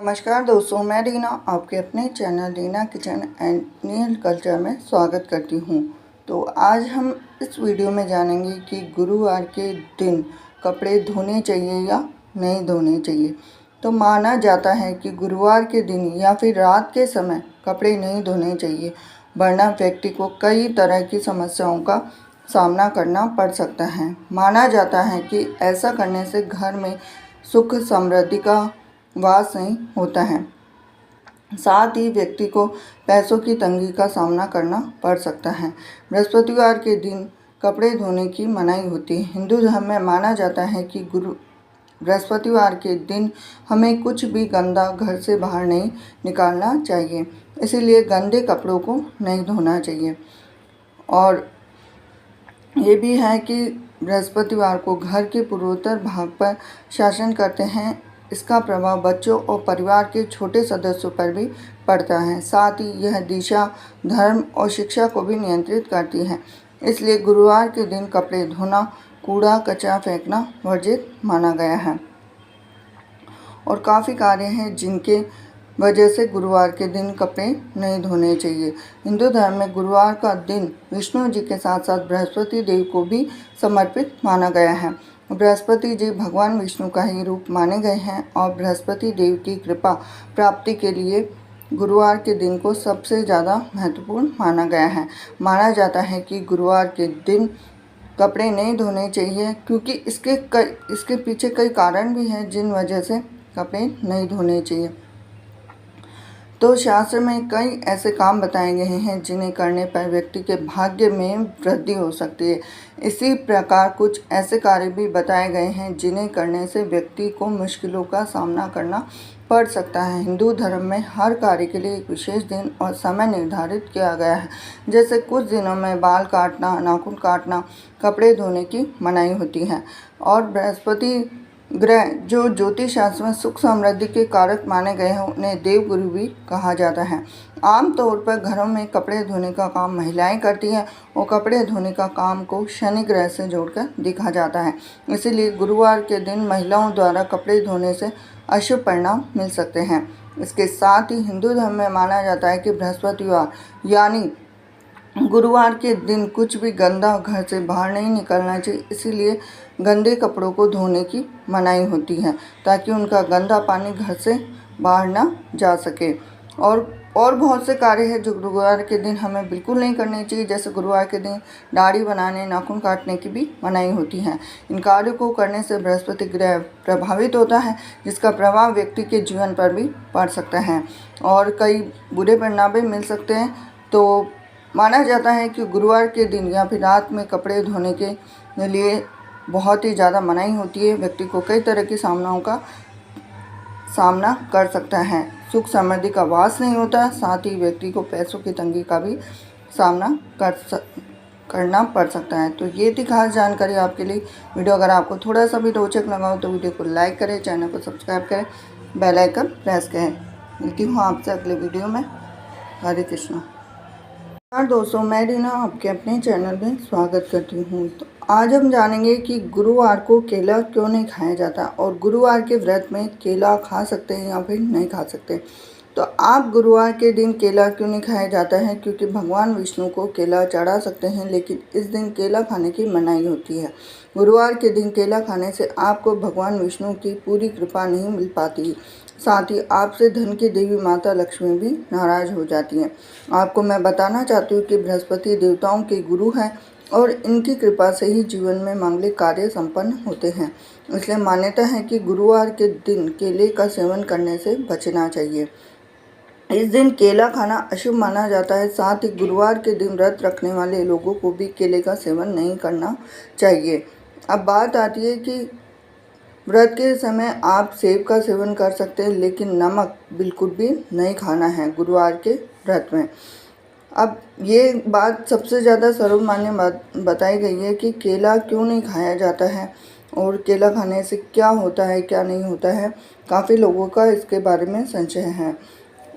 नमस्कार दोस्तों, मैं रीना आपके अपने channel Reena kitchen and Indian culture में स्वागत करती हूँ। तो आज हम इस वीडियो में जानेंगे कि गुरुवार के दिन कपड़े धोने चाहिए या नहीं धोने चाहिए। तो माना जाता है कि गुरुवार के दिन या फिर रात के समय कपड़े नहीं धोने चाहिए, वरना व्यक्ति को कई तरह की समस्याओं का सामना करना पड़ सकता है। माना जाता है कि ऐसा करने से घर में सुख समृद्धि का वास नहीं होता है, साथ ही व्यक्ति को पैसों की तंगी का सामना करना पड़ सकता है। बृहस्पतिवार के दिन कपड़े धोने की मनाही होती है। हिंदू धर्म में माना जाता है कि बृहस्पतिवार के दिन हमें कुछ भी गंदा घर से बाहर नहीं निकालना चाहिए, इसीलिए गंदे कपड़ों को नहीं धोना चाहिए। और ये भी है कि बृहस्पतिवार को घर के पूर्वोत्तर भाग पर शासन करते हैं। इसका प्रभाव बच्चों और परिवार के छोटे सदस्यों पर भी पड़ता है। साथ ही यह दिशा, धर्म और शिक्षा को भी नियंत्रित करती है। इसलिए गुरुवार के दिन कपड़े धोना, कूड़ा कचरा फेंकना वर्जित माना गया है। और काफ़ी कार्य हैं जिनके वजह से गुरुवार के दिन कपड़े नहीं धोने चाहिए। हिंदू धर्म में गुरुवार का दिन विष्णु जी के साथ साथ बृहस्पति देव को भी समर्पित माना गया है। बृहस्पति जी भगवान विष्णु का ही रूप माने गए हैं और बृहस्पति देव की कृपा प्राप्ति के लिए गुरुवार के दिन को सबसे ज़्यादा महत्वपूर्ण माना गया है। माना जाता है कि गुरुवार के दिन कपड़े नहीं धोने चाहिए, क्योंकि इसके पीछे कई कारण भी हैं जिन वजह से कपड़े नहीं धोने चाहिए। तो शास्त्र में कई ऐसे काम बताए गए हैं जिन्हें करने पर व्यक्ति के भाग्य में वृद्धि हो सकती है। इसी प्रकार कुछ ऐसे कार्य भी बताए गए हैं जिन्हें करने से व्यक्ति को मुश्किलों का सामना करना पड़ सकता है। हिंदू धर्म में हर कार्य के लिए एक विशेष दिन और समय निर्धारित किया गया है। जैसे कुछ दिनों में बाल काटना, नाखून काटना, कपड़े धोने की मनाही होती है। और बृहस्पति ग्रह जो ज्योतिष शास्त्र में सुख समृद्धि के कारक माने गए हैं, उन्हें देवगुरु भी कहा जाता है। आमतौर पर घरों में कपड़े धोने का काम महिलाएं करती हैं और कपड़े धोने का काम को शनि ग्रह से जोड़कर देखा जाता है। इसीलिए गुरुवार के दिन महिलाओं द्वारा कपड़े धोने से अशुभ परिणाम मिल सकते हैं। इसके साथ ही हिंदू धर्म में माना जाता है कि बृहस्पतिवार यानी गुरुवार के दिन कुछ भी गंदा घर से बाहर नहीं निकलना चाहिए। इसीलिए गंदे कपड़ों को धोने की मनाही होती है, ताकि उनका गंदा पानी घर से बाहर ना जा सके। और बहुत से कार्य हैं जो गुरुवार के दिन हमें बिल्कुल नहीं करने चाहिए। जैसे गुरुवार के दिन दाढ़ी बनाने, नाखून काटने की भी मनाही होती है। इन कार्यों को करने से बृहस्पति ग्रह प्रभावित होता है, जिसका प्रभाव व्यक्ति के जीवन पर भी पड़ सकता है और कई बुरे परिणाम भी मिल सकते हैं। तो माना जाता है कि गुरुवार के दिन या फिर रात में कपड़े धोने के लिए बहुत ही ज़्यादा मनाही होती है। व्यक्ति को कई तरह की सामनाओं का सामना कर सकता है। सुख समृद्धि का वास नहीं होता, साथ ही व्यक्ति को पैसों की तंगी का भी सामना करना पड़ सकता है। तो ये थी खास जानकारी आपके लिए। वीडियो अगर आपको थोड़ा सा भी रोचक लगा हो तो वीडियो को लाइक करें, चैनल को सब्सक्राइब करें, बेल आइकन प्रेस करें। मिलती हूँ आपसे अगले वीडियो में। हरे कृष्णा। दोस्तों, मैं रीना आपके अपने चैनल में स्वागत करती हूँ। तो आज हम जानेंगे कि गुरुवार को केला क्यों नहीं खाया जाता और गुरुवार के व्रत में केला खा सकते हैं या फिर नहीं खा सकते। तो आप गुरुवार के दिन केला क्यों नहीं खाया जाता है? क्योंकि भगवान विष्णु को केला चढ़ा सकते हैं, लेकिन इस दिन केला खाने की मनाही होती है। गुरुवार के दिन केला खाने से आपको भगवान विष्णु की पूरी कृपा नहीं मिल पाती। साथ ही आपसे धन की देवी माता लक्ष्मी भी नाराज हो जाती हैं। आपको मैं बताना चाहती हूँ कि बृहस्पति देवताओं के गुरु हैं और इनकी कृपा से ही जीवन में मांगलिक कार्य संपन्न होते हैं। इसलिए मान्यता है कि गुरुवार के दिन केले का सेवन करने से बचना चाहिए। इस दिन केला खाना अशुभ माना जाता है। साथ ही गुरुवार के दिन व्रत रखने वाले लोगों को भी केले का सेवन नहीं करना चाहिए। अब बात आती है कि व्रत के समय आप सेब का सेवन कर सकते हैं, लेकिन नमक बिल्कुल भी नहीं खाना है गुरुवार के व्रत में। अब ये बात सबसे ज़्यादा सर्वमान्य बात बताई गई है कि केला क्यों नहीं खाया जाता है और केला खाने से क्या होता है क्या नहीं होता है। काफ़ी लोगों का इसके बारे में संशय है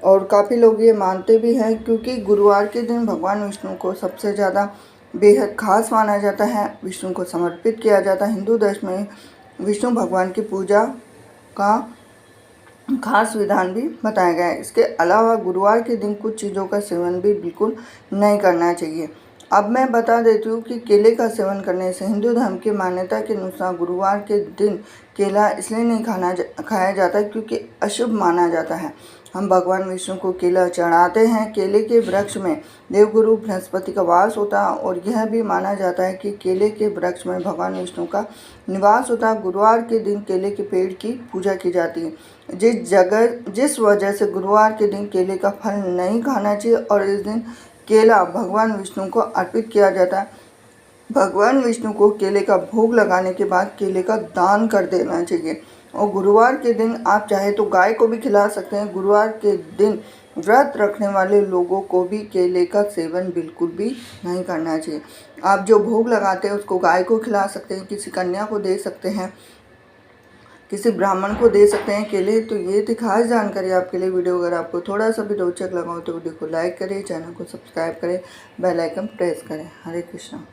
और काफ़ी लोग ये मानते भी हैं, क्योंकि गुरुवार के दिन भगवान विष्णु को सबसे ज़्यादा बेहद खास माना जाता है, विष्णु को समर्पित किया जाता है। हिंदू धर्म में विष्णु भगवान की पूजा का खास विधान भी बताया गया है। इसके अलावा गुरुवार के दिन कुछ चीज़ों का सेवन भी बिल्कुल नहीं करना चाहिए। अब मैं बता देती हूँ कि केले का सेवन करने से हिंदू धर्म की मान्यता के अनुसार गुरुवार के दिन केला इसलिए नहीं खाया जाता क्योंकि अशुभ माना जाता है। हम भगवान विष्णु को केला चढ़ाते हैं। केले के वृक्ष में देवगुरु बृहस्पति का वास होता है और यह भी माना जाता है कि केले के वृक्ष में भगवान विष्णु का निवास होता है। गुरुवार के दिन केले के पेड़ की पूजा की जाती है। जिस वजह से गुरुवार के दिन केले का फल नहीं खाना चाहिए और इस दिन केला भगवान विष्णु को अर्पित किया जाता है। भगवान विष्णु को केले का भोग लगाने के बाद केले का दान कर देना चाहिए। और गुरुवार के दिन आप चाहे तो गाय को भी खिला सकते हैं। गुरुवार के दिन व्रत रखने वाले लोगों को भी केले का सेवन बिल्कुल भी नहीं करना चाहिए। आप जो भोग लगाते हैं उसको गाय को खिला सकते हैं, किसी कन्या को दे सकते हैं, किसी ब्राह्मण को दे सकते हैं केले। तो ये थी खास जानकारी आपके लिए। वीडियो अगर आपको थोड़ा सा भी रोचक लगा हो तो वीडियो को लाइक करें, चैनल को सब्सक्राइब करें, बेल आइकन प्रेस करें। हरे कृष्णा।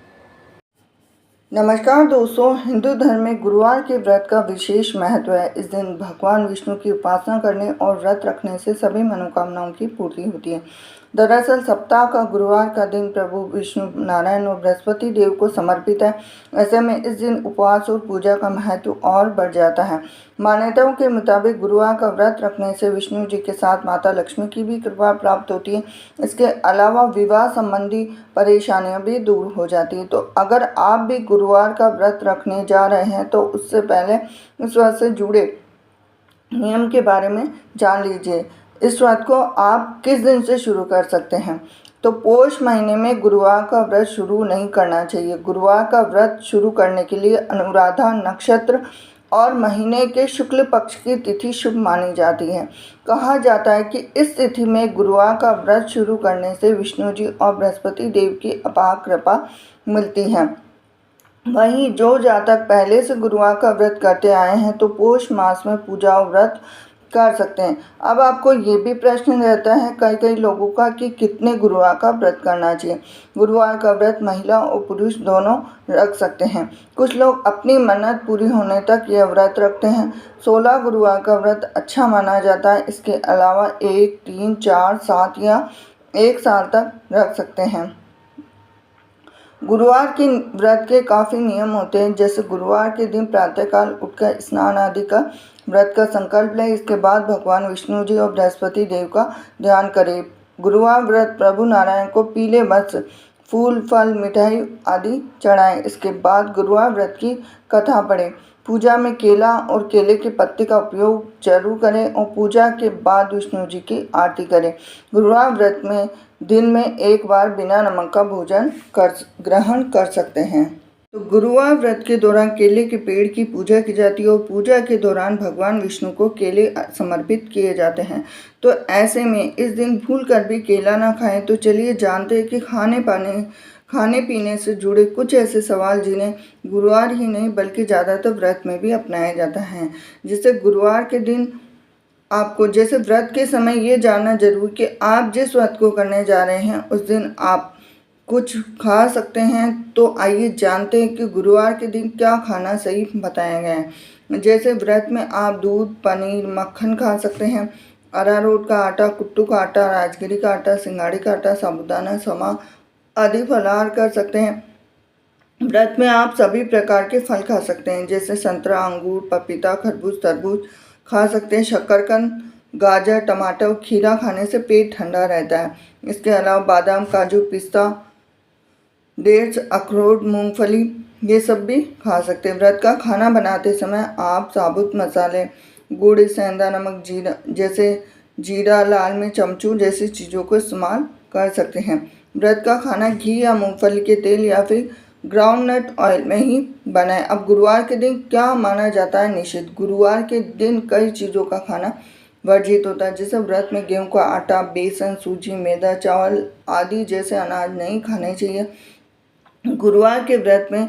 नमस्कार दोस्तों, हिंदू धर्म में गुरुवार के व्रत का विशेष महत्व है। इस दिन भगवान विष्णु की उपासना करने और व्रत रखने से सभी मनोकामनाओं की पूर्ति होती है। दरअसल सप्ताह का गुरुवार का दिन प्रभु विष्णु नारायण और बृहस्पति देव को समर्पित है। ऐसे में इस दिन उपवास और पूजा का महत्व और बढ़ जाता है। मान्यताओं के मुताबिक गुरुवार का व्रत रखने से विष्णु जी के साथ माता लक्ष्मी की भी कृपा प्राप्त होती है। इसके अलावा विवाह संबंधी परेशानियां भी दूर हो जाती है। तो अगर आप भी गुरुवार का व्रत रखने जा रहे हैं तो उससे पहले इस व्रत से जुड़े नियम के बारे में जान लीजिए। इस व्रत को आप किस दिन से शुरू कर सकते हैं? तो पोष महीने में गुरुवार का व्रत शुरू नहीं करना चाहिए। गुरुवार का व्रत शुरू करने के लिए अनुराधा नक्षत्र और महीने के शुक्ल पक्ष की तिथि शुभ मानी जाती है। कहा जाता है कि इस तिथि में गुरुवार का व्रत शुरू करने से विष्णु जी और बृहस्पति देव की अपार कृपा मिलती है। वहीं जो जातक पहले से गुरुवार का व्रत करते आए हैं तो पोष मास में पूजा और व्रत कर सकते हैं। अब आपको ये भी प्रश्न रहता है कई लोगों का कि कितने गुरुवार का व्रत करना चाहिए। गुरुवार का व्रत महिला और पुरुष दोनों रख सकते हैं। कुछ लोग अपनी मन्नत पूरी होने तक यह व्रत रखते हैं। 16 गुरुवार का व्रत अच्छा माना जाता है। इसके अलावा 1, 3, 4, 7 या 1 साल तक रख सकते हैं। गुरुवार के व्रत के काफ़ी नियम होते हैं, जैसे गुरुवार के दिन प्रातःकाल उठकर स्नान आदि का व्रत का संकल्प लें। इसके बाद भगवान विष्णु जी और बृहस्पति देव का ध्यान करें। गुरुवार व्रत प्रभु नारायण को पीले वस्त्र, फूल, फल, मिठाई आदि चढ़ाएं। इसके बाद गुरुवार व्रत की कथा पढ़ें। पूजा में केला और केले के पत्ते का उपयोग जरूर करें और पूजा के बाद विष्णु जी की आरती करें। गुरुवार व्रत में दिन में एक बार बिना नमक का भोजन ग्रहण कर सकते हैं। तो गुरुवार व्रत के दौरान केले के पेड़ की पूजा की जाती है और पूजा के दौरान भगवान विष्णु को केले समर्पित किए जाते हैं। तो ऐसे में इस दिन भूल कर भी केला ना खाएं। तो चलिए जानते हैं कि खाने पीने से जुड़े कुछ ऐसे सवाल जिन्हें गुरुवार ही नहीं बल्कि ज़्यादातर व्रत में भी अपनाया जाता है। जैसे गुरुवार के दिन आपको जैसे व्रत के समय ये जानना जरूर कि आप जिस व्रत को करने जा रहे हैं उस दिन आप कुछ खा सकते हैं। तो आइए जानते हैं कि गुरुवार के दिन क्या खाना सही बताया गया है। जैसे व्रत में आप दूध, पनीर, मक्खन खा सकते हैं। अरारोट का आटा, कुट्टू का आटा, राजगिरी का आटा, सिंगाड़ी का आटा, साबूदाना, समा आदि फलाहार कर सकते हैं। व्रत में आप सभी प्रकार के फल खा सकते हैं, जैसे संतरा, अंगूर, पपीता, खरबूज, तरबूज खा सकते हैं। शकरकंद, गाजर, टमाटर और खीरा खाने से पेट ठंडा रहता है। इसके अलावा बादाम, काजू, पिस्ता, डेट्स, अखरोट, मूंगफली ये सब भी खा सकते हैं। व्रत का खाना बनाते समय आप साबुत मसाले, गुड़, सेंधा नमक, जीरा, लाल मिर्च, अमचूर जैसी चीज़ों को इस्तेमाल कर सकते हैं। व्रत का खाना घी या मूंगफली के तेल या फिर ग्राउंडनट ऑयल में ही बनाएं। अब गुरुवार के दिन क्या माना जाता है निषिद्ध? गुरुवार के दिन कई चीज़ों का खाना वर्जित होता है, जैसे व्रत में गेहूं का आटा, बेसन, सूजी, मैदा, चावल आदि जैसे अनाज नहीं खाने चाहिए। गुरुवार के व्रत में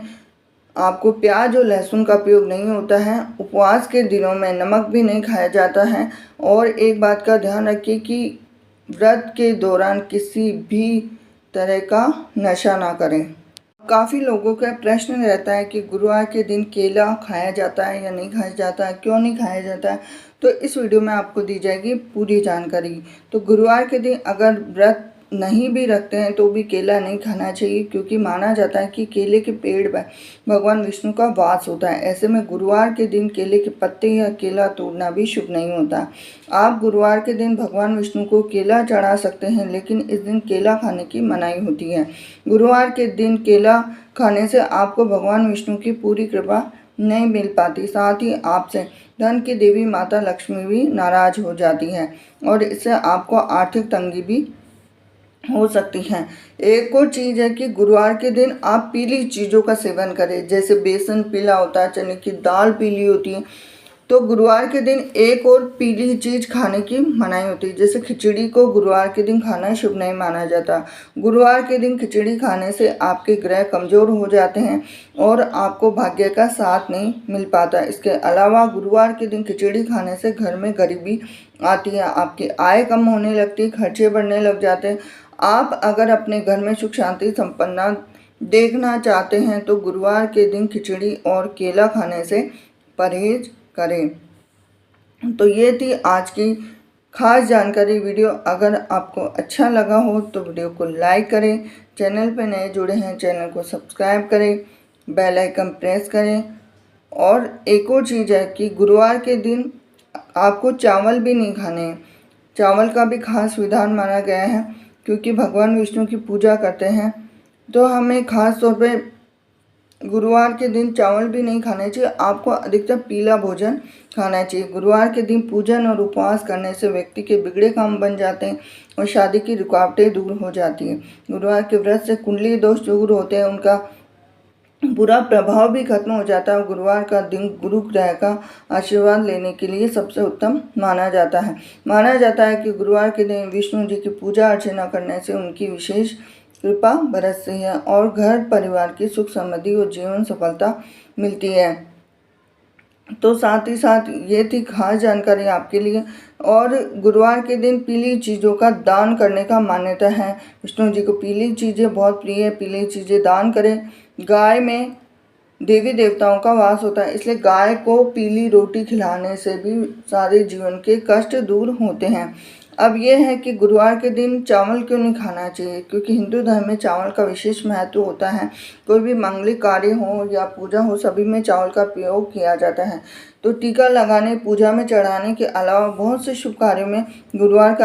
आपको प्याज और लहसुन का उपयोग नहीं होता है। उपवास के दिनों में नमक भी नहीं खाया जाता है। और एक बात का ध्यान रखिए कि व्रत के दौरान किसी भी तरह का नशा ना करें। काफ़ी लोगों का प्रश्न रहता है कि गुरुवार के दिन केला खाया जाता है या नहीं खाया जाता है, क्यों नहीं खाया जाता है। तो इस वीडियो में आपको दी जाएगी पूरी जानकारी। तो गुरुवार के दिन अगर व्रत नहीं भी रखते हैं तो भी केला नहीं खाना चाहिए, क्योंकि माना जाता है कि केले के पेड़ पर भगवान विष्णु का वास होता है। ऐसे में गुरुवार के दिन केले के पत्ते या केला तोड़ना भी शुभ नहीं होता। आप गुरुवार के दिन भगवान विष्णु को केला चढ़ा सकते हैं, लेकिन इस दिन केला खाने की मनाही होती है। गुरुवार के दिन केला खाने से आपको भगवान विष्णु की पूरी कृपा नहीं मिल पाती, साथ ही आपसे धन की देवी माता लक्ष्मी भी नाराज हो जाती है और इससे आपको आर्थिक तंगी भी हो सकती हैं। एक और चीज़ है कि गुरुवार के दिन आप पीली चीज़ों का सेवन करें, जैसे बेसन पीला होता है, चने की दाल पीली होती है। तो गुरुवार के दिन एक और पीली चीज़ खाने की मनाही होती है, जैसे खिचड़ी को गुरुवार के दिन खाना शुभ नहीं माना जाता। गुरुवार के दिन खिचड़ी खाने से आपके ग्रह कमज़ोर हो जाते हैं और आपको भाग्य का साथ नहीं मिल पाता। इसके अलावा गुरुवार के दिन खिचड़ी खाने से घर में गरीबी आती है, आपकी आय कम होने लगती है, खर्चे बढ़ने लग जाते हैं। आप अगर अपने घर में सुख शांति संपन्नता देखना चाहते हैं तो गुरुवार के दिन खिचड़ी और केला खाने से परहेज करें। तो ये थी आज की खास जानकारी। वीडियो अगर आपको अच्छा लगा हो तो वीडियो को लाइक करें, चैनल पर नए जुड़े हैं चैनल को सब्सक्राइब करें, बेल आइकन प्रेस करें। और एक और चीज़ है कि गुरुवार के दिन आपको चावल भी नहीं खाने हैं। चावल का भी खास विधान माना गया है, क्योंकि भगवान विष्णु की पूजा करते हैं तो हमें खास तौर पे गुरुवार के दिन चावल भी नहीं खाने चाहिए। आपको अधिकतर पीला भोजन खाना चाहिए। गुरुवार के दिन पूजन और उपवास करने से व्यक्ति के बिगड़े काम बन जाते हैं और शादी की रुकावटें दूर हो जाती हैं। गुरुवार के व्रत से कुंडली दोष दूर होते हैं, उनका बुरा प्रभाव भी खत्म हो जाता है। गुरुवार का दिन गुरु ग्रह का आशीर्वाद लेने के लिए सबसे उत्तम माना जाता है। माना जाता है कि गुरुवार के दिन विष्णु जी की पूजा अर्चना करने से उनकी विशेष कृपा बरसती है और घर परिवार की सुख समृद्धि और जीवन सफलता मिलती है। तो साथ ही साथ ये थी खास जानकारी आपके लिए। और गुरुवार के दिन पीली चीज़ों का दान करने का मान्यता है। विष्णु जी को पीली चीज़ें बहुत प्रिय है, पीली चीज़ें दान करें। गाय में देवी देवताओं का वास होता है, इसलिए गाय को पीली रोटी खिलाने से भी सारे जीवन के कष्ट दूर होते हैं। अब यह है कि गुरुवार के दिन चावल क्यों नहीं खाना चाहिए, क्योंकि हिंदू धर्म में चावल का विशेष महत्व होता है। कोई भी मांगलिक कार्य हो या पूजा हो, सभी में चावल का प्रयोग किया जाता है। तो टीका लगाने, पूजा में चढ़ाने के अलावा बहुत से शुभ कार्यों में गुरुवार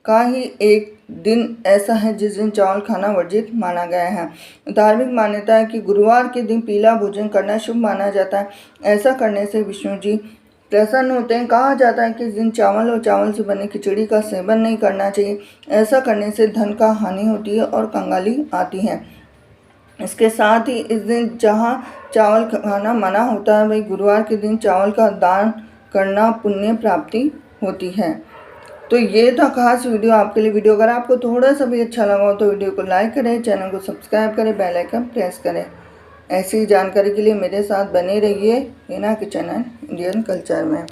का ही एक दिन ऐसा है जिस दिन चावल खाना वर्जित माना गया है। धार्मिक मान्यता है कि गुरुवार के दिन पीला भोजन करना शुभ माना जाता है। ऐसा करने से विष्णु जी प्रसन्न होते हैं। कहा जाता है कि इस दिन चावल और चावल से बने खिचड़ी का सेवन नहीं करना चाहिए। ऐसा करने से धन का हानि होती है और कंगाली आती है। इसके साथ ही इस दिन जहाँ चावल खाना मना होता है, वही गुरुवार के दिन चावल का दान करना पुण्य प्राप्ति होती है। तो ये था खास वीडियो आपके लिए। वीडियो अगर आपको थोड़ा सा भी अच्छा लगा हो तो वीडियो को लाइक करें, चैनल को सब्सक्राइब करें, बेल आइकन प्रेस करें। ऐसी जानकारी के लिए मेरे साथ बने रहिए हीना किचन एंड इंडियन कल्चर में।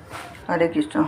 हरे कृष्णा।